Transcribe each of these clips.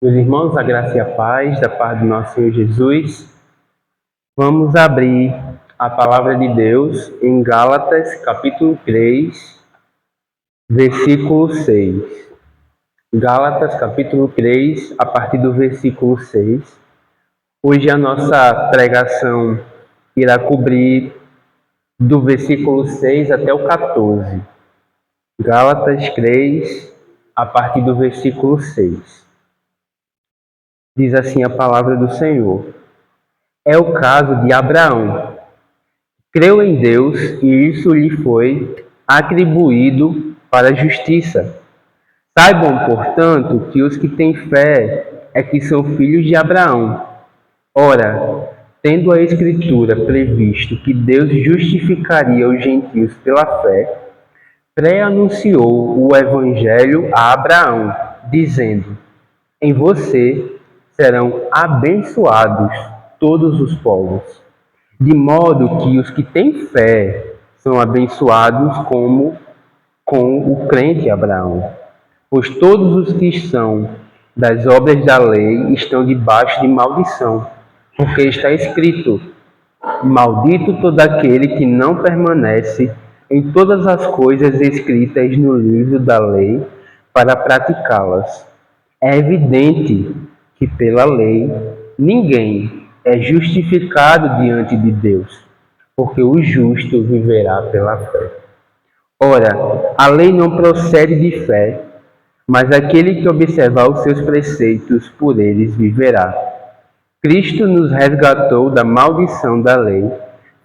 Meus irmãos, a graça e a paz da parte do nosso Senhor Jesus, vamos abrir a palavra de Deus em Gálatas, capítulo 3, versículo 6. Gálatas, capítulo 3, a partir do versículo 6. Hoje a nossa pregação irá cobrir do versículo 6 até o 14. Gálatas 3, a partir do versículo 6. Diz assim a palavra do Senhor. É o caso de Abraão. Creu em Deus e isso lhe foi atribuído para a justiça. Saibam, portanto, que os que têm fé é que são filhos de Abraão. Ora, tendo a Escritura previsto que Deus justificaria os gentios pela fé, pré-anunciou o Evangelho a Abraão, dizendo: em você serão abençoados todos os povos. De modo que os que têm fé são abençoados como com o crente Abraão. Pois todos os que são das obras da lei estão debaixo de maldição, porque está escrito: maldito todo aquele que não permanece em todas as coisas escritas no livro da lei para praticá-las. É evidente que pela lei ninguém é justificado diante de Deus, porque o justo viverá pela fé. Ora, a lei não procede de fé, mas aquele que observar os seus preceitos, por eles viverá. Cristo nos resgatou da maldição da lei,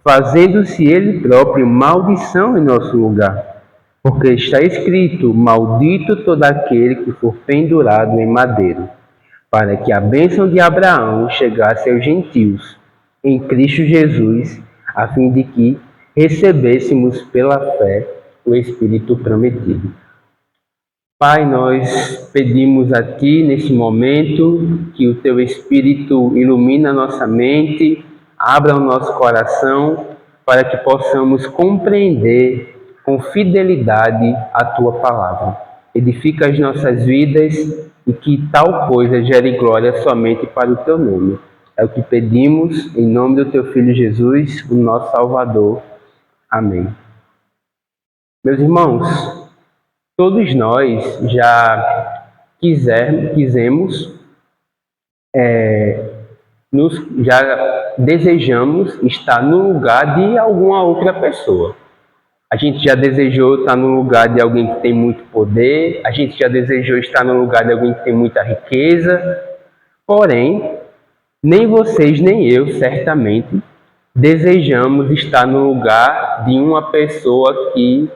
fazendo-se ele próprio maldição em nosso lugar. Porque está escrito: maldito todo aquele que for pendurado em madeiro, para que a bênção de Abraão chegasse aos gentios, em Cristo Jesus, a fim de que recebêssemos pela fé o Espírito prometido. Pai, nós pedimos a Ti nesse momento que o Teu Espírito ilumine a nossa mente, abra o nosso coração, para que possamos compreender com fidelidade a Tua palavra. Edifica as nossas vidas e que tal coisa gere glória somente para o Teu nome. É o que pedimos em nome do Teu Filho Jesus, o nosso Salvador. Amém. Meus irmãos, todos nós já quisemos, já desejamos estar no lugar de alguma outra pessoa. A gente já desejou estar no lugar de alguém que tem muito poder, a gente já desejou estar no lugar de alguém que tem muita riqueza. Porém, nem vocês nem eu, certamente, desejamos estar no lugar de uma pessoa que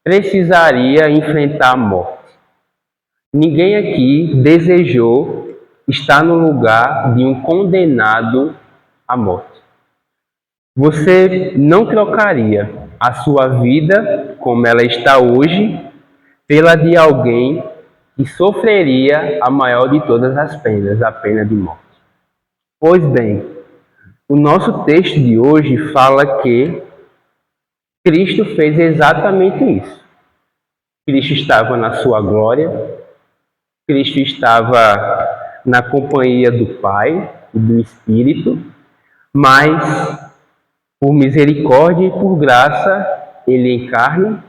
precisaria enfrentar a morte. Ninguém aqui desejou estar no lugar de um condenado à morte. Você não trocaria a sua vida, como ela está hoje, pela de alguém que sofreria a maior de todas as penas, a pena de morte. Pois bem, o nosso texto de hoje fala que Cristo fez exatamente isso. Cristo estava na sua glória, Cristo estava na companhia do Pai e do Espírito, mas por misericórdia e por graça ele encarna,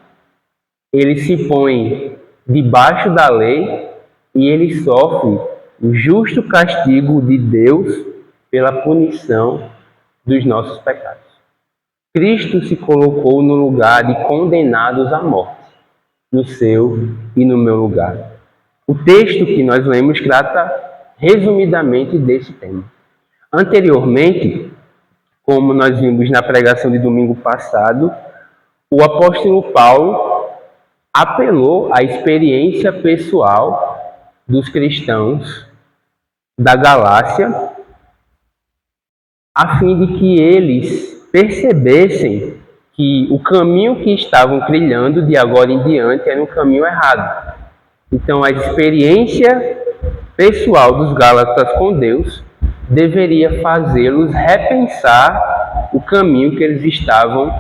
ele se põe debaixo da lei e ele sofre o justo castigo de Deus pela punição dos nossos pecados. Cristo se colocou no lugar de condenados à morte, no seu e no meu lugar. O texto que nós lemos trata resumidamente desse tema. Anteriormente, como nós vimos na pregação de domingo passado, o apóstolo Paulo apelou à experiência pessoal dos cristãos da Galácia, a fim de que eles percebessem que o caminho que estavam trilhando de agora em diante era um caminho errado. Então, a experiência pessoal dos Gálatas com Deus deveria fazê-los repensar o caminho que eles estavam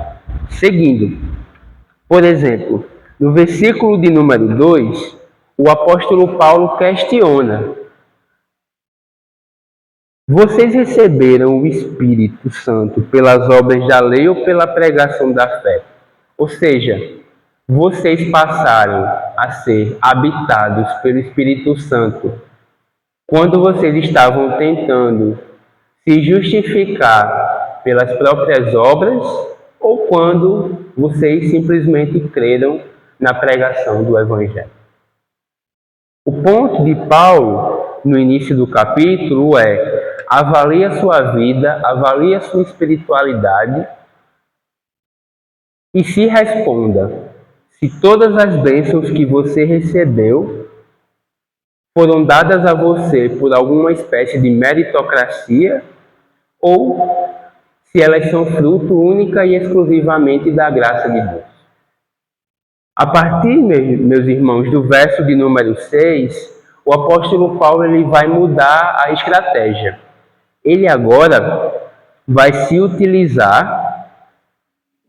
seguindo. Por exemplo, no versículo de número 2, o apóstolo Paulo questiona: Vocês receberam o Espírito Santo pelas obras da lei ou pela pregação da fé? Ou seja, vocês passaram a ser habitados pelo Espírito Santo quando vocês estavam tentando se justificar pelas próprias obras ou quando vocês simplesmente creram na pregação do Evangelho. O ponto de Paulo, no início do capítulo, é: avalie a sua vida, avalie a sua espiritualidade e se responda se todas as bênçãos que você recebeu foram dadas a você por alguma espécie de meritocracia ou se elas são fruto única e exclusivamente da graça de Deus. A partir, meus irmãos, do verso de número 6, o apóstolo Paulo ele vai mudar a estratégia. Ele agora vai se utilizar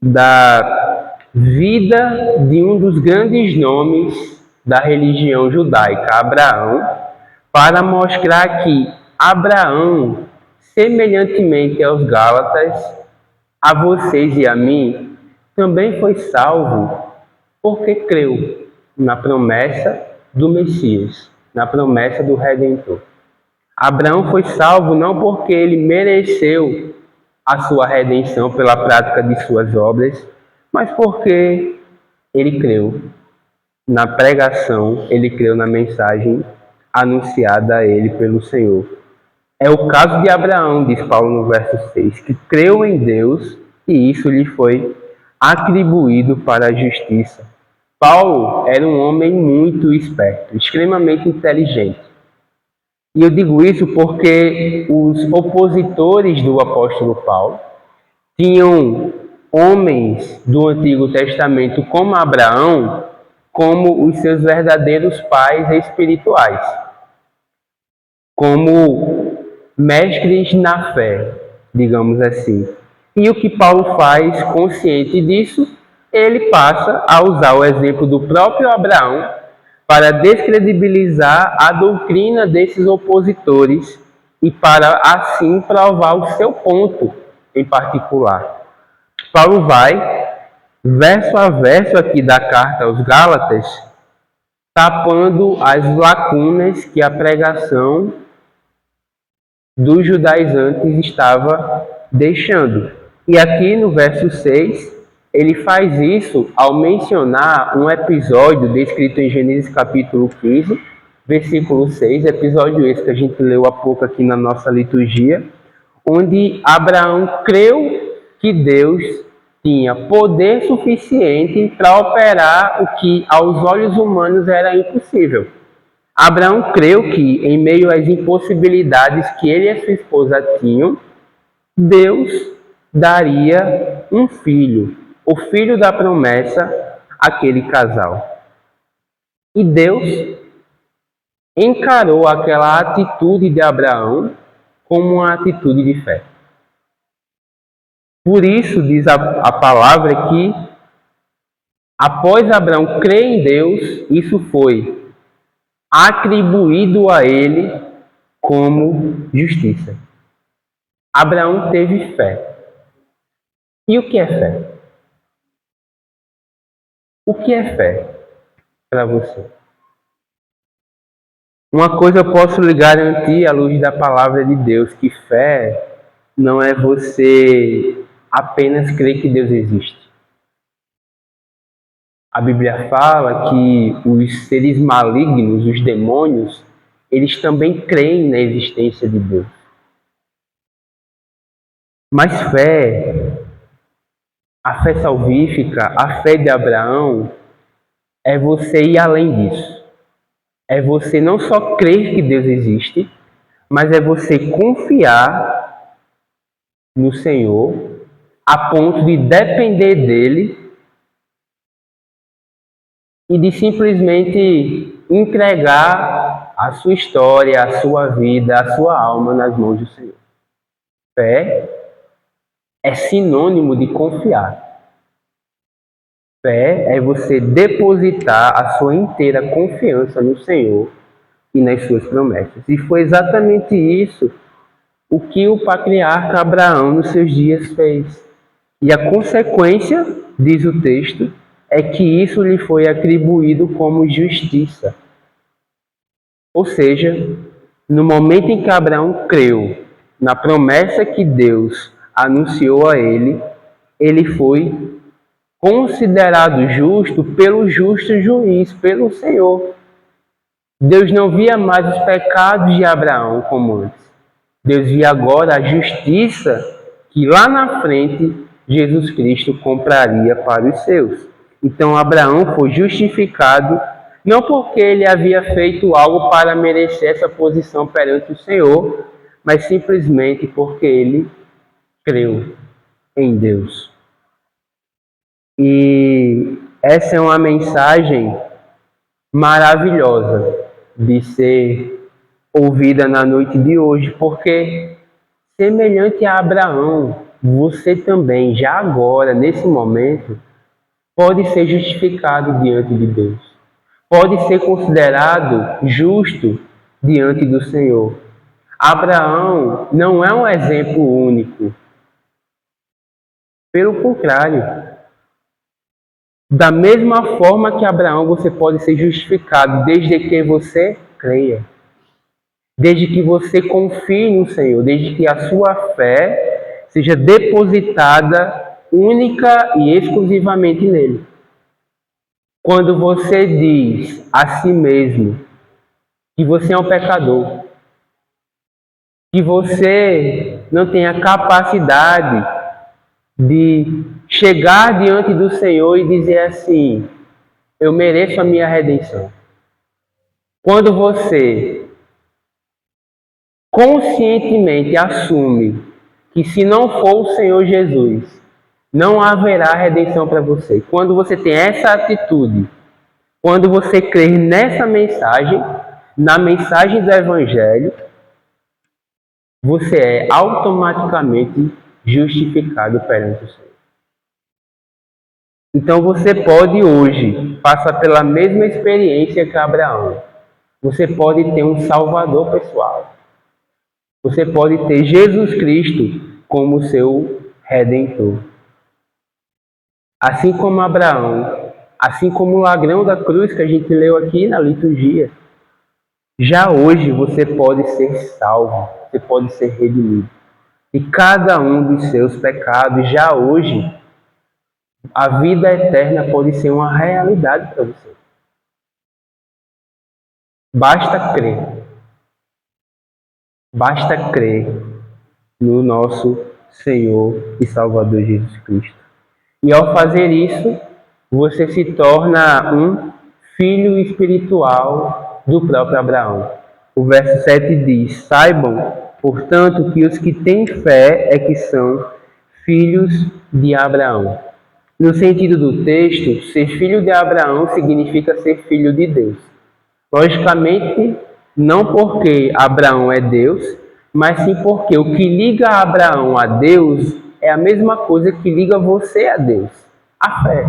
da vida de um dos grandes nomes da religião judaica, Abraão, para mostrar que Abraão, semelhantemente aos Gálatas, a vocês e a mim, também foi salvo porque creu na promessa do Messias, na promessa do Redentor. Abraão foi salvo não porque ele mereceu a sua redenção pela prática de suas obras, mas porque ele creu na pregação, ele creu na mensagem anunciada a ele pelo Senhor. É o caso de Abraão, diz Paulo no verso 6, que creu em Deus e isso lhe foi atribuído para a justiça. Paulo era um homem muito esperto, extremamente inteligente. E eu digo isso porque os opositores do apóstolo Paulo tinham homens do Antigo Testamento como Abraão como os seus verdadeiros pais espirituais, como mestres na fé, digamos assim. E o que Paulo faz, consciente disso, ele passa a usar o exemplo do próprio Abraão para descredibilizar a doutrina desses opositores e para assim provar o seu ponto em particular. Paulo vai, verso a verso aqui da carta aos Gálatas, tapando as lacunas que a pregação dos judaizantes estava deixando. E aqui no verso 6, ele faz isso ao mencionar um episódio descrito em Gênesis capítulo 15, versículo 6, episódio esse que a gente leu há pouco aqui na nossa liturgia, onde Abraão creu que Deus tinha poder suficiente para operar o que aos olhos humanos era impossível. Abraão creu que, em meio às impossibilidades que ele e a sua esposa tinham, Deus daria um filho, o filho da promessa, àquele casal. E Deus encarou aquela atitude de Abraão como uma atitude de fé. Por isso, diz a palavra que, após Abraão crer em Deus, isso foi atribuído a ele como justiça. Abraão teve fé. E o que é fé? O que é fé para você? Uma coisa eu posso lhe garantir à luz da palavra de Deus, que fé não é você apenas crer que Deus existe. A Bíblia fala que os seres malignos, os demônios, eles também creem na existência de Deus. Mas fé, a fé salvífica, a fé de Abraão, é você ir além disso. É você não só crer que Deus existe, mas é você confiar no Senhor a ponto de depender dele e de simplesmente entregar a sua história, a sua vida, a sua alma nas mãos do Senhor. Fé é sinônimo de confiar. Fé é você depositar a sua inteira confiança no Senhor e nas suas promessas. E foi exatamente isso o que o patriarca Abraão nos seus dias fez. E a consequência, diz o texto, é que isso lhe foi atribuído como justiça. Ou seja, no momento em que Abraão creu na promessa que Deus anunciou a ele, ele foi considerado justo pelo justo juiz, pelo Senhor. Deus não via mais os pecados de Abraão como antes. Deus via agora a justiça que lá na frente Jesus Cristo compraria para os seus. Então Abraão foi justificado não porque ele havia feito algo para merecer essa posição perante o Senhor, mas simplesmente porque ele creu em Deus. E essa é uma mensagem maravilhosa de ser ouvida na noite de hoje, porque semelhante a Abraão, você também, já agora, nesse momento, pode ser justificado diante de Deus. Pode ser considerado justo diante do Senhor. Abraão não é um exemplo único. Pelo contrário, da mesma forma que Abraão, você pode ser justificado desde que você creia. Desde que você confie no Senhor, desde que a sua fé seja depositada única e exclusivamente nele. Quando você diz a si mesmo que você é um pecador, que você não tem a capacidade de chegar diante do Senhor e dizer assim: eu mereço a minha redenção. Quando você conscientemente assume que se não for o Senhor Jesus, não haverá redenção para você. Quando você tem essa atitude, quando você crê nessa mensagem, na mensagem do Evangelho, você é automaticamente justificado perante o Senhor. Então você pode hoje passar pela mesma experiência que Abraão. Você pode ter um Salvador pessoal. Você pode ter Jesus Cristo como seu Redentor. Assim como Abraão, assim como o ladrão da cruz que a gente leu aqui na liturgia, já hoje você pode ser salvo, você pode ser redimido. E cada um dos seus pecados, já hoje, a vida eterna pode ser uma realidade para você. Basta crer. Basta crer no nosso Senhor e Salvador Jesus Cristo. E ao fazer isso, você se torna um filho espiritual do próprio Abraão. O verso 7 diz: saibam, portanto, que os que têm fé é que são filhos de Abraão. No sentido do texto, ser filho de Abraão significa ser filho de Deus. Logicamente, não porque Abraão é Deus, mas sim porque o que liga Abraão a Deus é a mesma coisa que liga você a Deus, a fé.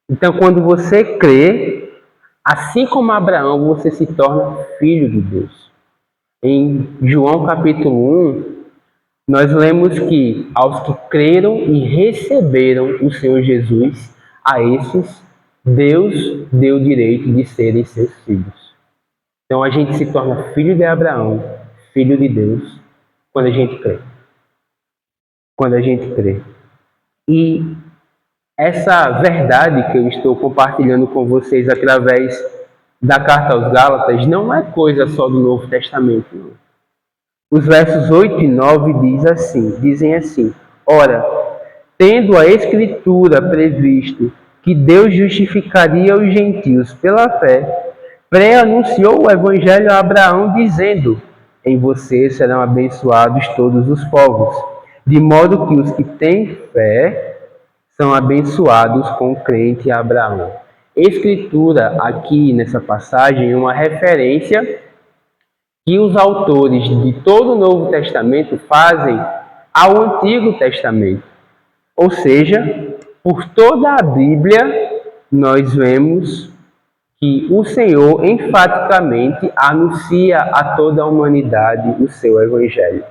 Então, quando você crê, assim como Abraão, você se torna filho de Deus. Em João capítulo 1, nós lemos que aos que creram e receberam o Senhor Jesus, a esses Deus deu o direito de serem seus filhos. Então a gente se torna filho de Abraão, filho de Deus, quando a gente crê. Quando a gente crê. E essa verdade que eu estou compartilhando com vocês através da carta aos Gálatas não é coisa só do Novo Testamento, não. Os versos 8 e 9 dizem assim: ora, tendo a Escritura previsto que Deus justificaria os gentios pela fé, pré-anunciou o Evangelho a Abraão, dizendo: em você serão abençoados todos os povos, de modo que os que têm fé são abençoados com o crente Abraão. Escritura, aqui nessa passagem, é uma referência que os autores de todo o Novo Testamento fazem ao Antigo Testamento. Ou seja, por toda a Bíblia, nós vemos que o Senhor enfaticamente anuncia a toda a humanidade o seu Evangelho.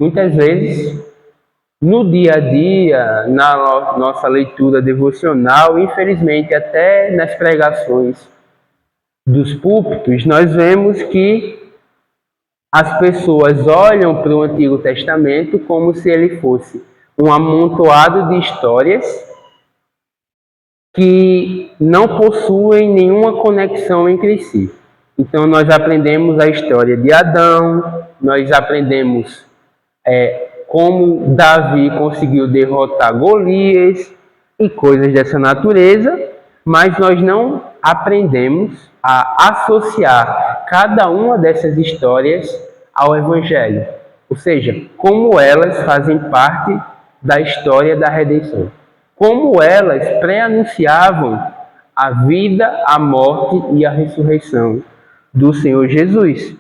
Muitas vezes, no dia a dia, na nossa leitura devocional, infelizmente até nas pregações dos púlpitos, nós vemos que as pessoas olham para o Antigo Testamento como se ele fosse um amontoado de histórias que não possuem nenhuma conexão entre si. Então, nós aprendemos a história de Adão, nós aprendemos como Davi conseguiu derrotar Golias e coisas dessa natureza, mas nós não aprendemos a associar cada uma dessas histórias ao Evangelho, ou seja, como elas fazem parte da história da redenção, como elas pré-anunciavam a vida, a morte e a ressurreição do Senhor Jesus.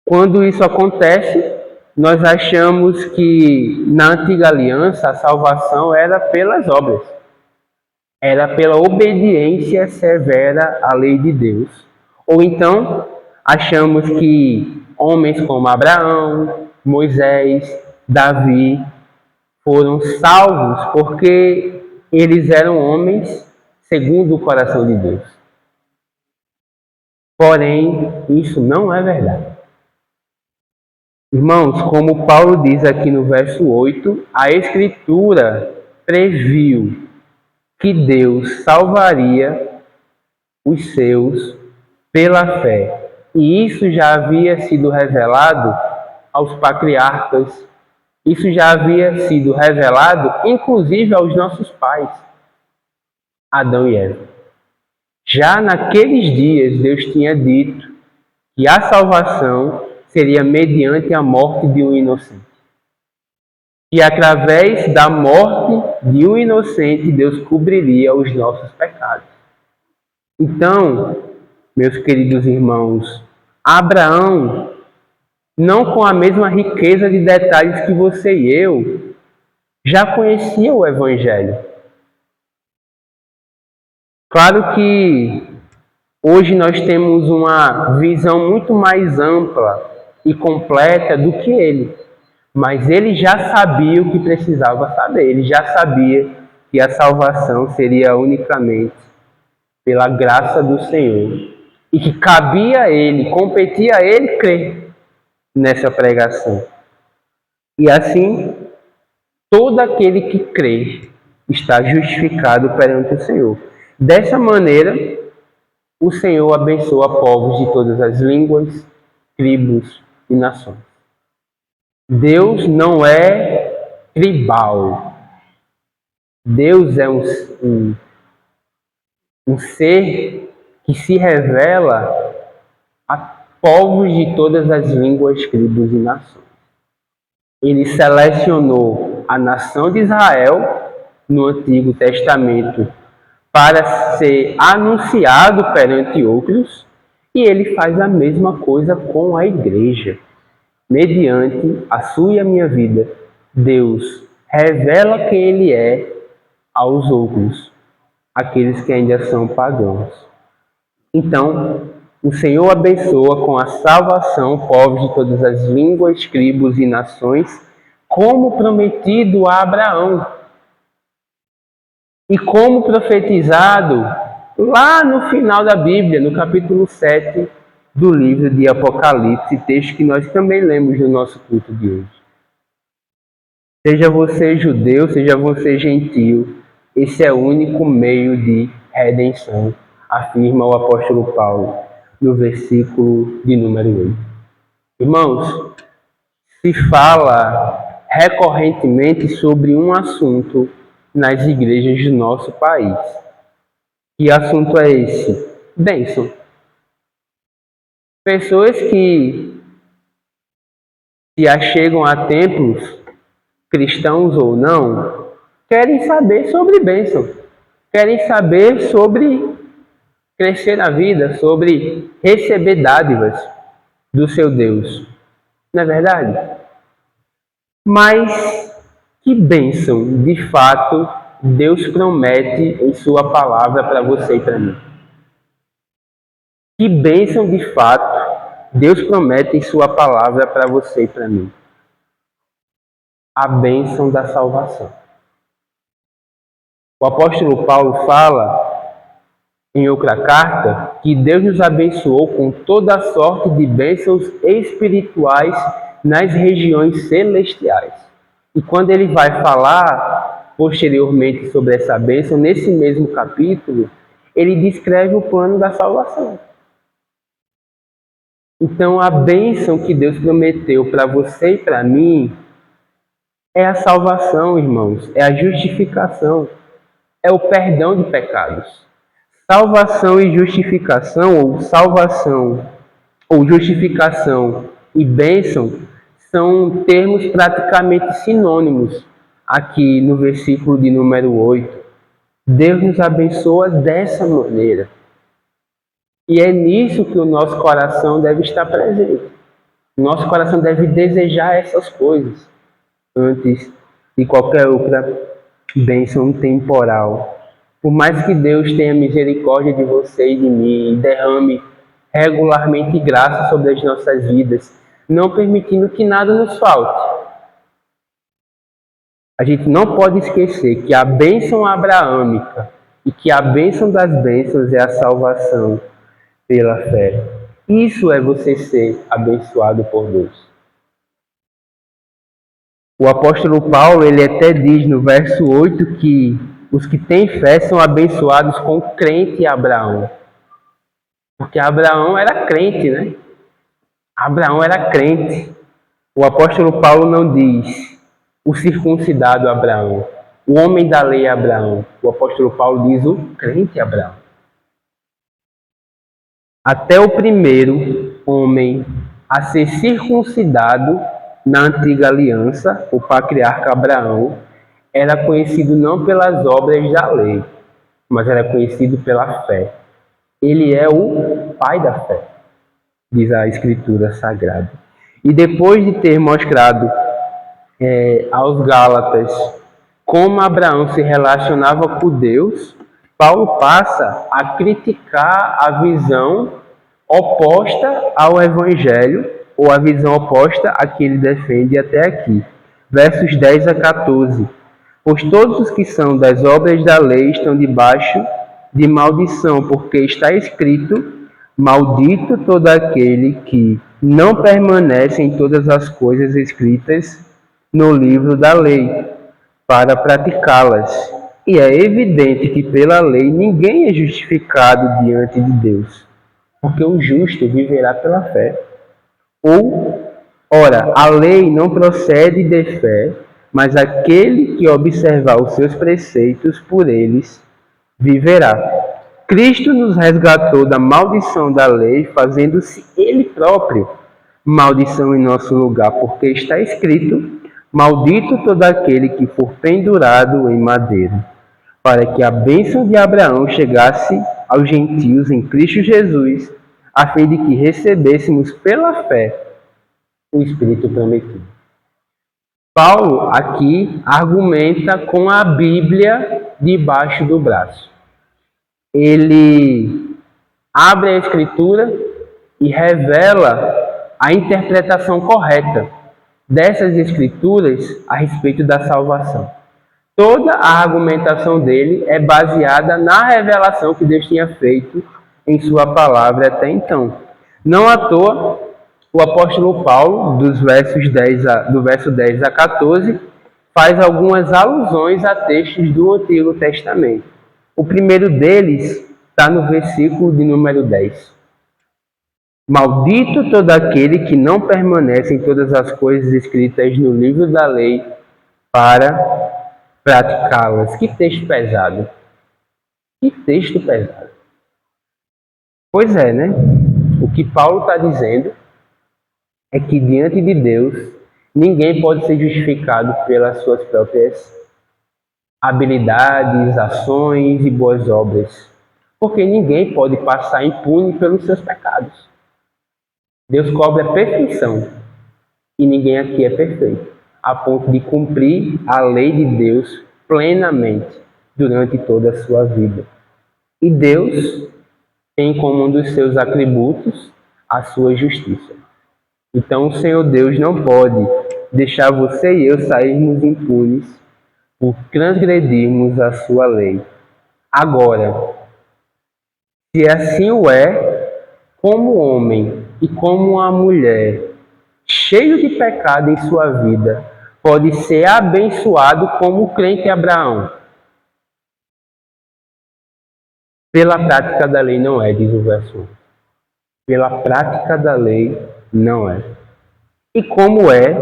Quando isso acontece, nós achamos que na antiga aliança a salvação era pelas obras, era pela obediência severa à lei de Deus. Ou então achamos que homens como Abraão, Moisés, Davi foram salvos porque eles eram homens segundo o coração de Deus. Porém, isso não é verdade. Irmãos, como Paulo diz aqui no verso 8, a Escritura previu que Deus salvaria os seus pela fé. E isso já havia sido revelado aos patriarcas, isso já havia sido revelado inclusive aos nossos pais, Adão e Eva. Já naqueles dias, Deus tinha dito que a salvação seria mediante a morte de um inocente. E através da morte de um inocente, Deus cobriria os nossos pecados. Então, meus queridos irmãos, Abraão, não com a mesma riqueza de detalhes que você e eu, já conhecia o Evangelho. Claro que hoje nós temos uma visão muito mais ampla e completa do que ele. Mas ele já sabia o que precisava saber. Ele já sabia que a salvação seria unicamente pela graça do Senhor. E que cabia a ele, competia a ele crer nessa pregação. E assim, todo aquele que crê está justificado perante o Senhor. Dessa maneira, o Senhor abençoa povos de todas as línguas, tribos e nações. Deus não é tribal. Deus é um ser que se revela a povos de todas as línguas, tribos e nações. Ele selecionou a nação de Israel no Antigo Testamento para ser anunciado perante outros, e ele faz a mesma coisa com a igreja. Mediante a sua e a minha vida, Deus revela quem Ele é aos outros, aqueles que ainda são pagãos. Então, o Senhor abençoa com a salvação povos de todas as línguas, tribos e nações, como prometido a Abraão. E como profetizado lá no final da Bíblia, no capítulo 7, do livro de Apocalipse, texto que nós também lemos no nosso culto de hoje. Seja você judeu, seja você gentil, esse é o único meio de redenção, afirma o apóstolo Paulo no versículo de número 8. Irmãos, se fala recorrentemente sobre um assunto nas igrejas do nosso país. Que assunto é esse? Bênção. Pessoas que se achegam a templos, cristãos ou não, querem saber sobre bênção. Querem saber sobre crescer na vida, sobre receber dádivas do seu Deus. Não é verdade? Mas que bênção, de fato, Deus promete em sua palavra para você e para mim. Que bênção, de fato, Deus promete em sua palavra para você e para mim a bênção da salvação. O apóstolo Paulo fala em outra carta que Deus nos abençoou com toda sorte de bênçãos espirituais nas regiões celestiais. E quando ele vai falar posteriormente sobre essa bênção, nesse mesmo capítulo, ele descreve o plano da salvação. Então, a bênção que Deus prometeu para você e para mim é a salvação, irmãos, é a justificação, é o perdão de pecados. Salvação e justificação, ou justificação e bênção, são termos praticamente sinônimos aqui no versículo de número 8. Deus nos abençoa dessa maneira. E é nisso que o nosso coração deve estar presente. O nosso coração deve desejar essas coisas antes de qualquer outra bênção temporal. Por mais que Deus tenha misericórdia de você e de mim e derrame regularmente graça sobre as nossas vidas, não permitindo que nada nos falte. A gente não pode esquecer que a bênção abraâmica e que a bênção das bênçãos é a salvação pela fé. Isso é você ser abençoado por Deus. O apóstolo Paulo, ele até diz no verso 8 que os que têm fé são abençoados com crente Abraão. Porque Abraão era crente, né? Abraão era crente. O apóstolo Paulo não diz o circuncidado Abraão, o homem da lei Abraão. O apóstolo Paulo diz o crente Abraão. Até o primeiro homem a ser circuncidado na antiga aliança, o patriarca Abraão, era conhecido não pelas obras da lei, mas era conhecido pela fé. Ele é o pai da fé, diz a Escritura Sagrada. E depois de ter mostrado aos Gálatas como Abraão se relacionava com Deus, Paulo passa a criticar a visão oposta ao Evangelho, ou a visão oposta a que ele defende até aqui. Versos 10 a 14. Pois todos os que são das obras da lei estão debaixo de maldição, porque está escrito: maldito todo aquele que não permanece em todas as coisas escritas no livro da lei, para praticá-las. E é evidente que pela lei ninguém é justificado diante de Deus, porque o justo viverá pela fé. Ora, a lei não procede de fé, mas aquele que observar os seus preceitos, por eles viverá. Cristo nos resgatou da maldição da lei, fazendo-se Ele próprio maldição em nosso lugar, porque está escrito: maldito todo aquele que for pendurado em madeira, para que a bênção de Abraão chegasse aos gentios em Cristo Jesus, a fim de que recebêssemos pela fé o Espírito prometido. Paulo aqui argumenta com a Bíblia debaixo do braço. Ele abre a Escritura e revela a interpretação correta dessas Escrituras a respeito da salvação. Toda a argumentação dele é baseada na revelação que Deus tinha feito em sua palavra até então. Não à toa, o apóstolo Paulo, do verso 10 a 14, faz algumas alusões a textos do Antigo Testamento. O primeiro deles está no versículo de número 10. Maldito todo aquele que não permanece em todas as coisas escritas no livro da lei para praticá-las. Que texto pesado. Que texto pesado. Pois é, né? O que Paulo está dizendo é que diante de Deus, ninguém pode ser justificado pelas suas próprias habilidades, ações e boas obras. Porque ninguém pode passar impune pelos seus pecados. Deus cobra a perfeição. E ninguém aqui é perfeito, a ponto de cumprir a lei de Deus plenamente durante toda a sua vida. E Deus tem como um dos seus atributos a sua justiça. Então o Senhor Deus não pode deixar você e eu sairmos impunes por transgredirmos a sua lei. Agora, se assim o é, como homem e como uma mulher cheio de pecado em sua vida, pode ser abençoado como o crente Abraão. Pela prática da lei não é, diz o verso 1. Pela prática da lei não é. E como é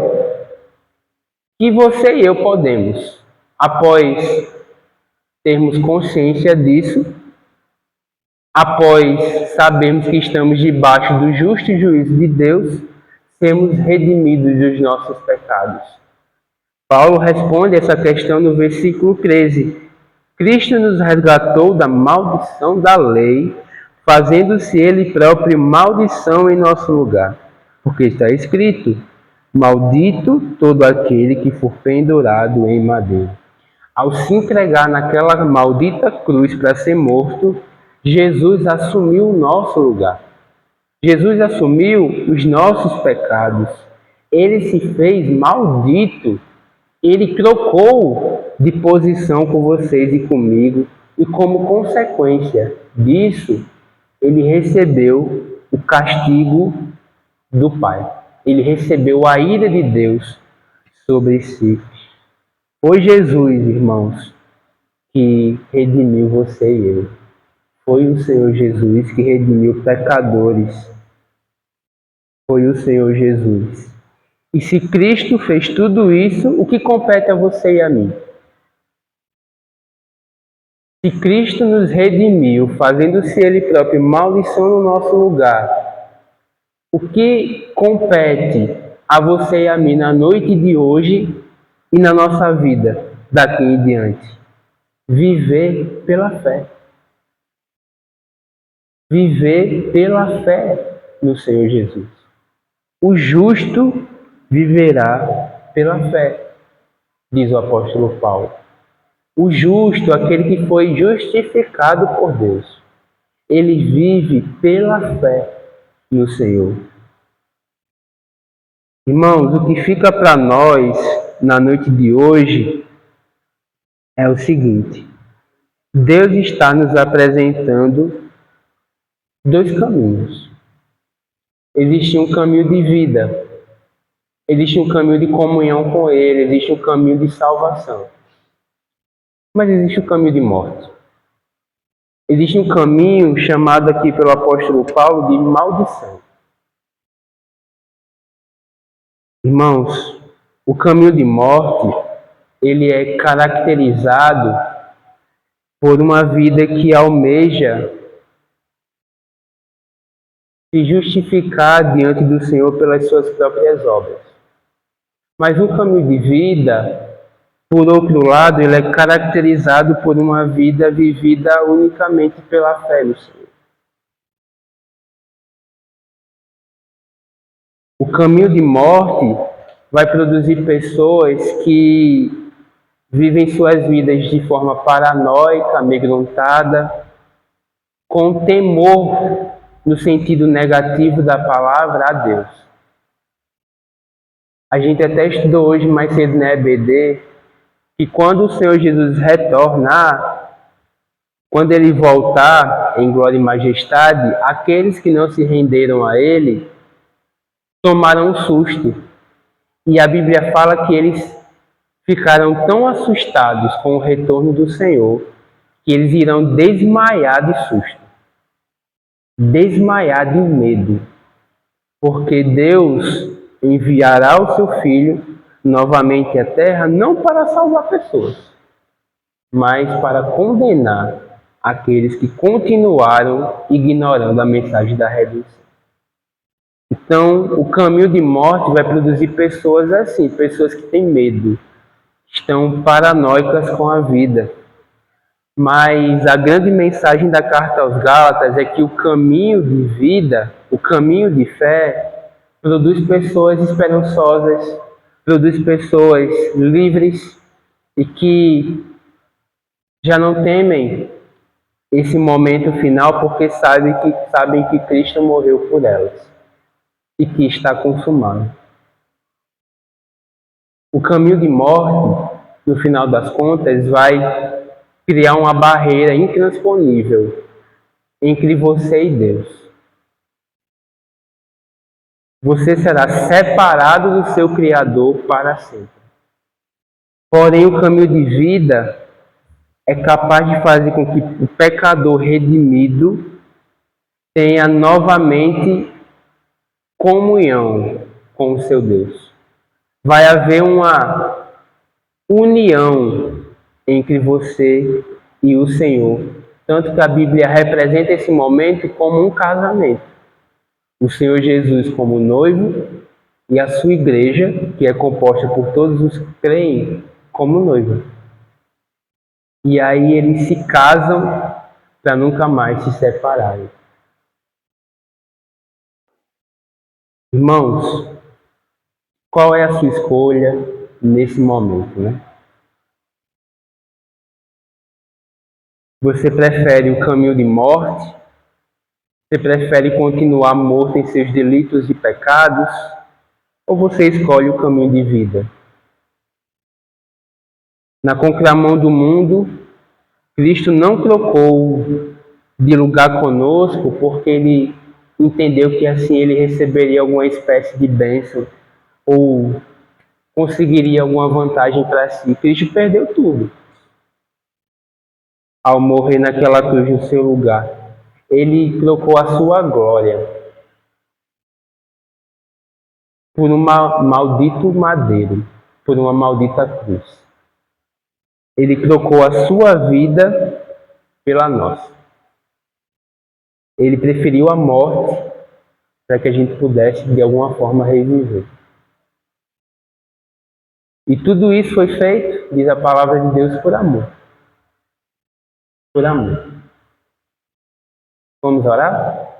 que você e eu podemos, após termos consciência disso, após sabermos que estamos debaixo do justo juízo de Deus, sermos redimidos dos nossos pecados? Paulo responde essa questão no versículo 13. Cristo nos resgatou da maldição da lei, fazendo-se ele próprio maldição em nosso lugar. Porque está escrito: maldito todo aquele que for pendurado em madeira. Ao se entregar naquela maldita cruz para ser morto, Jesus assumiu o nosso lugar. Jesus assumiu os nossos pecados. Ele se fez maldito. Ele trocou de posição com vocês e comigo, e como consequência disso, ele recebeu o castigo do Pai. Ele recebeu a ira de Deus sobre si. Foi Jesus, irmãos, que redimiu você e eu. Foi o Senhor Jesus que redimiu pecadores. Foi o Senhor Jesus. E se Cristo fez tudo isso, o que compete a você e a mim? Se Cristo nos redimiu, fazendo-se Ele próprio maldição no nosso lugar, o que compete a você e a mim na noite de hoje e na nossa vida daqui em diante? Viver pela fé. Viver pela fé no Senhor Jesus. O justo viverá pela fé, diz o apóstolo Paulo. O justo, aquele que foi justificado por Deus, ele vive pela fé no Senhor. Irmãos, o que fica para nós na noite de hoje é o seguinte: Deus está nos apresentando dois caminhos. Existe um caminho de vida, existe um caminho de comunhão com Ele, existe um caminho de salvação. Mas existe o caminho de morte. Existe um caminho chamado aqui pelo apóstolo Paulo de maldição. Irmãos, o caminho de morte, ele é caracterizado por uma vida que almeja se justificar diante do Senhor pelas suas próprias obras. Mas o caminho de vida, por outro lado, ele é caracterizado por uma vida vivida unicamente pela fé no Senhor. O caminho de morte vai produzir pessoas que vivem suas vidas de forma paranoica, amedrontada, com temor no sentido negativo da palavra a Deus. A gente até estudou hoje mais cedo na EBD que quando o Senhor Jesus retornar, quando Ele voltar em glória e majestade, aqueles que não se renderam a Ele tomaram um susto. E a Bíblia fala que eles ficaram tão assustados com o retorno do Senhor que eles irão desmaiar de susto, desmaiar de medo, porque Deus enviará o seu Filho novamente à terra não para salvar pessoas, mas para condenar aqueles que continuaram ignorando a mensagem da redenção. Então, o caminho de morte vai produzir pessoas assim, pessoas que têm medo, estão paranoicas com a vida. Mas a grande mensagem da carta aos Gálatas é que o caminho de vida, o caminho de fé, produz pessoas esperançosas, produz pessoas livres e que já não temem esse momento final porque sabem que Cristo morreu por elas. e que está consumado. O caminho de morte, no final das contas, vai criar uma barreira intransponível entre você e Deus. Você será separado do seu Criador para sempre. Porém, o caminho de vida é capaz de fazer com que o pecador redimido tenha novamente comunhão com o seu Deus. Vai haver uma união entre você e o Senhor. Tanto que a Bíblia representa esse momento como um casamento. O Senhor Jesus como noivo e a sua igreja, que é composta por todos os que creem, como noiva. E aí eles se casam para nunca mais se separarem. Irmãos, qual é a sua escolha nesse momento, né? Você prefere o caminho de morte? Você prefere continuar morto em seus delitos e pecados? Ou você escolhe o caminho de vida? Na contramão do mundo, Cristo não trocou de lugar conosco porque ele entendeu que assim ele receberia alguma espécie de bênção ou conseguiria alguma vantagem para si. Cristo perdeu tudo ao morrer naquela cruz no seu lugar. Ele trocou a sua glória por um maldito madeiro, por uma maldita cruz. Ele trocou a sua vida pela nossa. Ele preferiu a morte para que a gente pudesse, de alguma forma, reviver. E tudo isso foi feito, diz a palavra de Deus, por amor. Por amor. Vamos orar?